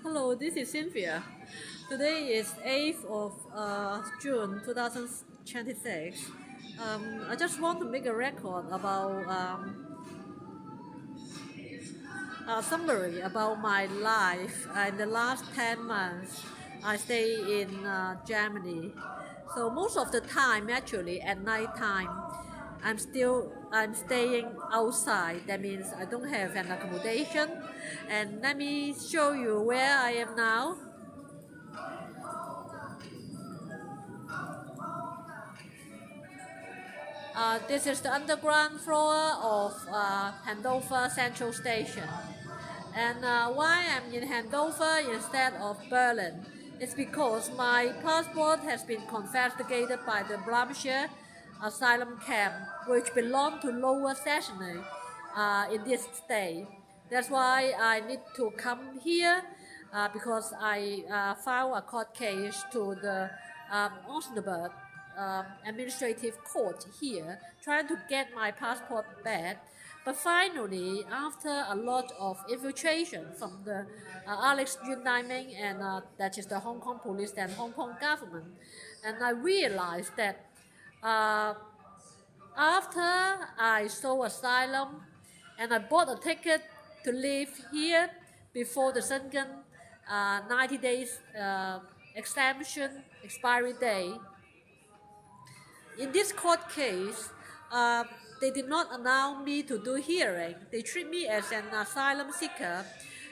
Hello, this is Cynthia. Today is 8th of June 2026. I just want to make a record about a summary about my life in the last 10 months. I stay in Germany. So most of the time, actually, at night time, I'm staying outside. That means I don't have an accommodation. And let me show you where I am now. This is the underground floor of Hanover Central Station. And why I'm in Hanover instead of Berlin? It's because my passport has been confiscated by the Bramshire asylum camp, which belong to Lower Saxony in this state. That's why I need to come here because I filed a court case to the Osnabrück administrative court here, trying to get my passport back. But finally, after a lot of infiltration from the Alex Yuan and that is the Hong Kong police and Hong Kong government, and I realized that after I sought asylum and I bought a ticket to live here before the second 90 days exemption expiry day, in this court case, they did not allow me to do hearing. They treat me as an asylum seeker,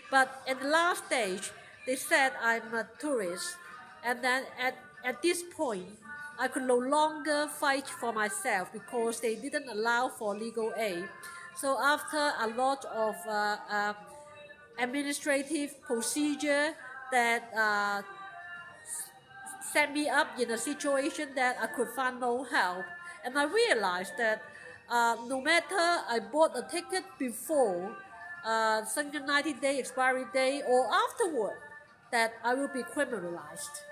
but at the last stage, they said I'm a tourist. And then at this point, I could no longer fight for myself because they didn't allow for legal aid. So after a lot of administrative procedure that set me up in a situation that I could find no help. And I realized that no matter I bought a ticket before second 90-day expiry day or afterward, that I will be criminalized.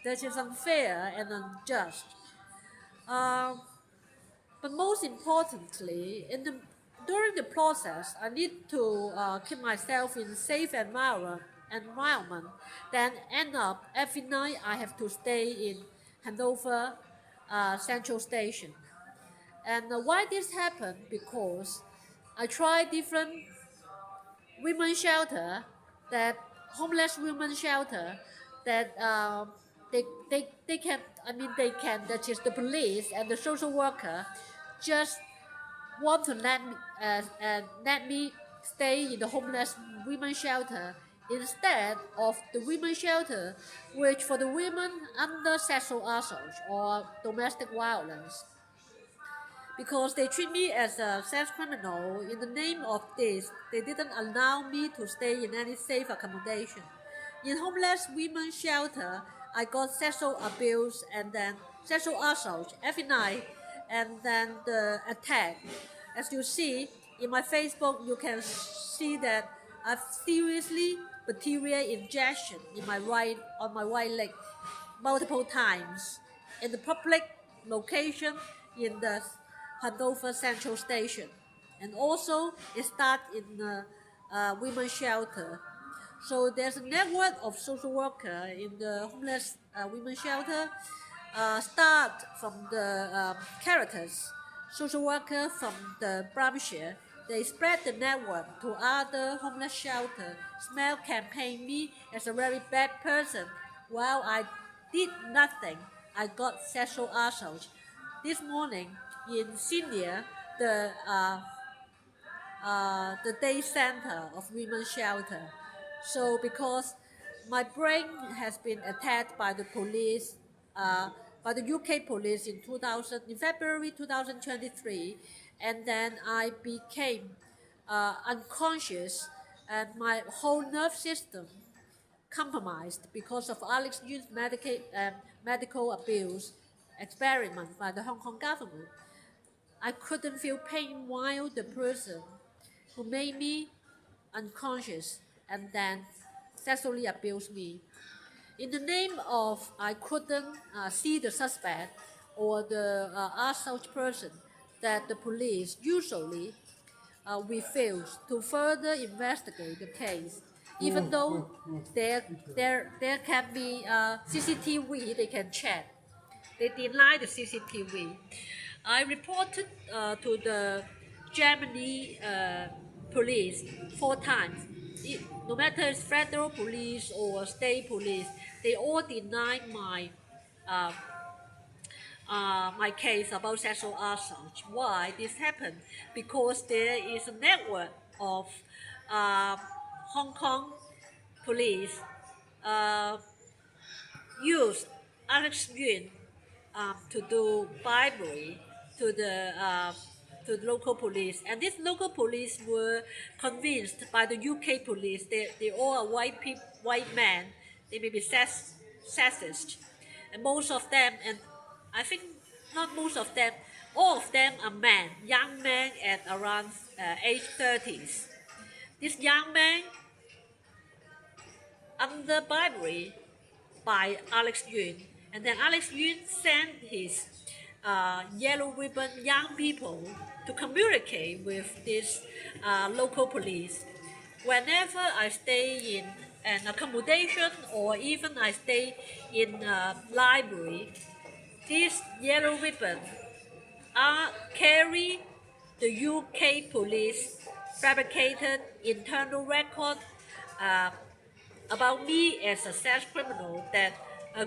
That is unfair and unjust. But most importantly, during the process, I need to keep myself in a safe environment. Then end up every night I have to stay in Hanover Central Station. And why this happened? Because I tried different women's shelter, that homeless women's shelter, that they can, that is the police and the social worker just want to let me stay in the homeless women's shelter instead of the women's shelter, which for the women under sexual assault or domestic violence. Because they treat me as a sex criminal, in the name of this, they didn't allow me to stay in any safe accommodation. In homeless women's shelter, I got sexual abuse and then sexual assault every night, and then the attack. As you see in my Facebook, you can see that I've seriously bacteria injection on my right leg multiple times in the public location in the Hanover Central Station, and also it starts in the women's shelter. So there's a network of social worker in the homeless women's shelter. Start from the characters, social worker from the Bramshire. They spread the network to other homeless shelters. Smell campaign me as a very bad person. While I did nothing, I got sexual assault. This morning in Senior, the day center of women's shelter. So because my brain has been attacked by the police, by the UK police in February 2023, and then I became unconscious, and my whole nerve system compromised because of Alex Yuan's medical abuse experiment by the Hong Kong government. I couldn't feel pain while the person who made me unconscious and then sexually abused me. In the name of I couldn't see the suspect or the assault person, that the police usually refuse to further investigate the case. even though there can be CCTV, they can check. They deny the CCTV. I reported to the Germany police 4 times. No matter it's federal police or state police, they all deny uh, my case about sexual assault. Why this happened? Because there is a network of uh, Hong Kong police uh, use Alex Yuan to do bribery to the local police, and these local police were convinced by the UK police. They all are white men. They may be sexist, and most of them, and I think not most of them, all of them are men, young men at around age 30s. This young man under bribery by Alex Yuan, and then Alex Yuan sent his yellow ribbon young people to communicate with this local police. Whenever I stay in an accommodation or even I stay in a library, these yellow ribbon carry the UK police fabricated internal record uh, about me as a sex criminal that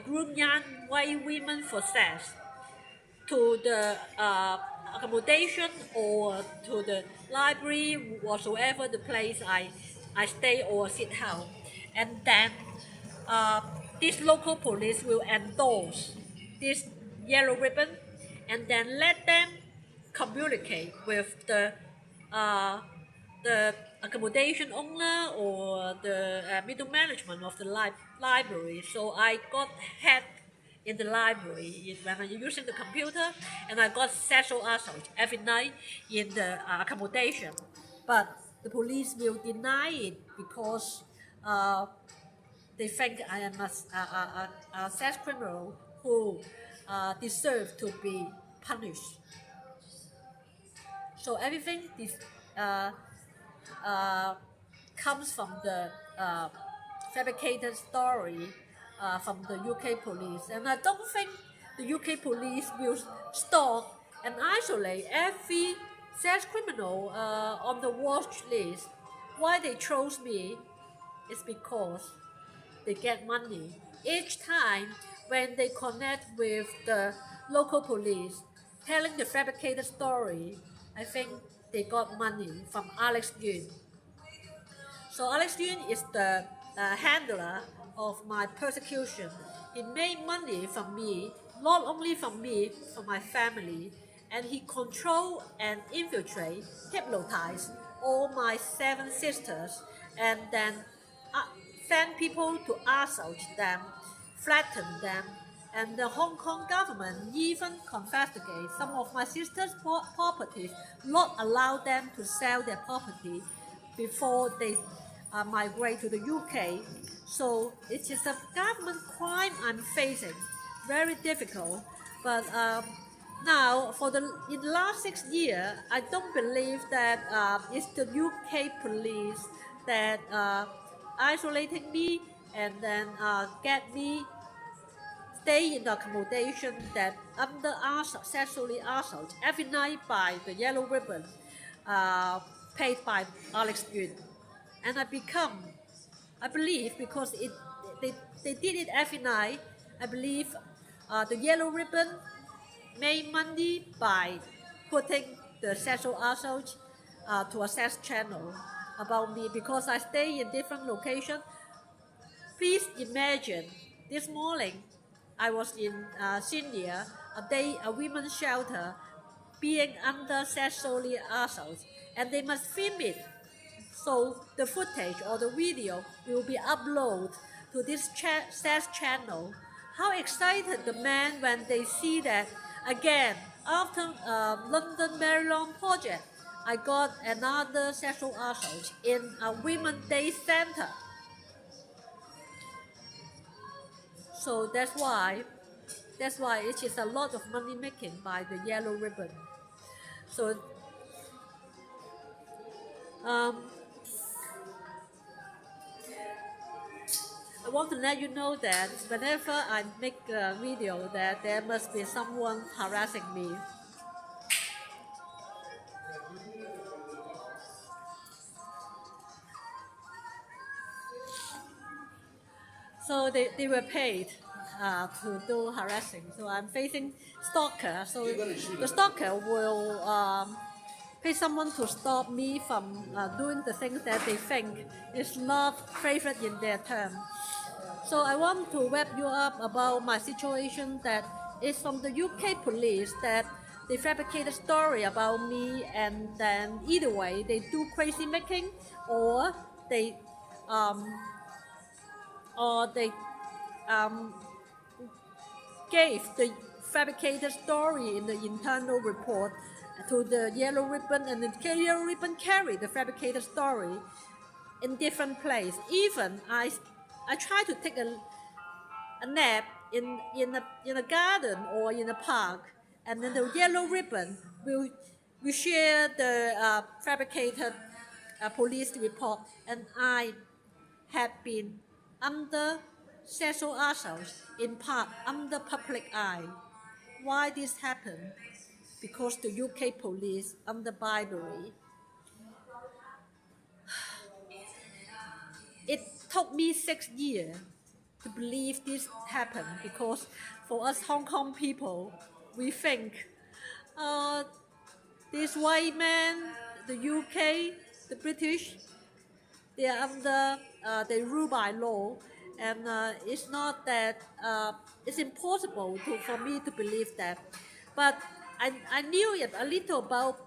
groom young white women for sex to the accommodation or to the library, whatsoever the place I stay or sit out. And then uh, this local police will endorse this yellow ribbon and then let them communicate with uh, the accommodation owner or the middle management of the library. So I got hacked in the library when I'm using the computer, and I got sexual assault every night in the accommodation. But the police will deny it because they think I am a sex criminal who deserve to be punished. So everything uh, uh, comes from the fabricated story from the UK police, and I don't think the UK police will stop and isolate every sex criminal on the watch list. Why they chose me is because they get money. Each time when they connect with the local police telling the fabricated story, I think they got money from Alex Yuan. So Alex Yuan is the handler of my persecution. He made money from me, not only from me, from my family, and he control and infiltrate, hypnotize all my 7 sisters, and then send people to assault them, threaten them, and the Hong Kong government even confiscate some of my sisters' properties, not allow them to sell their property before they migrate to the UK. So it is a government crime I'm facing, very difficult. But now, in the last 6 years, I don't believe that it's the UK police that isolating me and then get me stay in the accommodation that under sexually assault every night by the yellow ribbon paid by Alex Yuan. And I believe because they did it every night, I believe the yellow ribbon made money by putting the sexual assault to a sex channel about me because I stay in different locations. Please imagine, this morning I was in Sydney, a women's shelter, being under sexually assault, and they must film it. So the footage or the video will be uploaded to this sex channel. How excited the men when they see that again after London Maryland project, I got another sexual assault in a women's day center. So that's why it is a lot of money making by the yellow ribbon. So want to let you know that whenever I make a video, that there must be someone harassing me. So they were paid to do harassing. So I'm facing stalker. So the stalker will pay someone to stop me from doing the things that they think is not favorite in their term. So I want to wrap you up about my situation that is from the UK police that they fabricate a story about me, and then either way they do crazy making, or they um, or they gave the fabricated story in the internal report to the yellow ribbon, and the yellow ribbon carried the fabricated story in different place. Even I try to take a nap in a garden or in a park, and then the yellow ribbon will share the fabricated police report, and I had been under sexual assault, in part under public eye. Why this happened? Because the UK police under bribery. It took me 6 years to believe this happened, because for us Hong Kong people, we think this white man, the UK, the British, they are under, they rule by law, and it's not that, it's impossible for me to believe that. But I knew a little about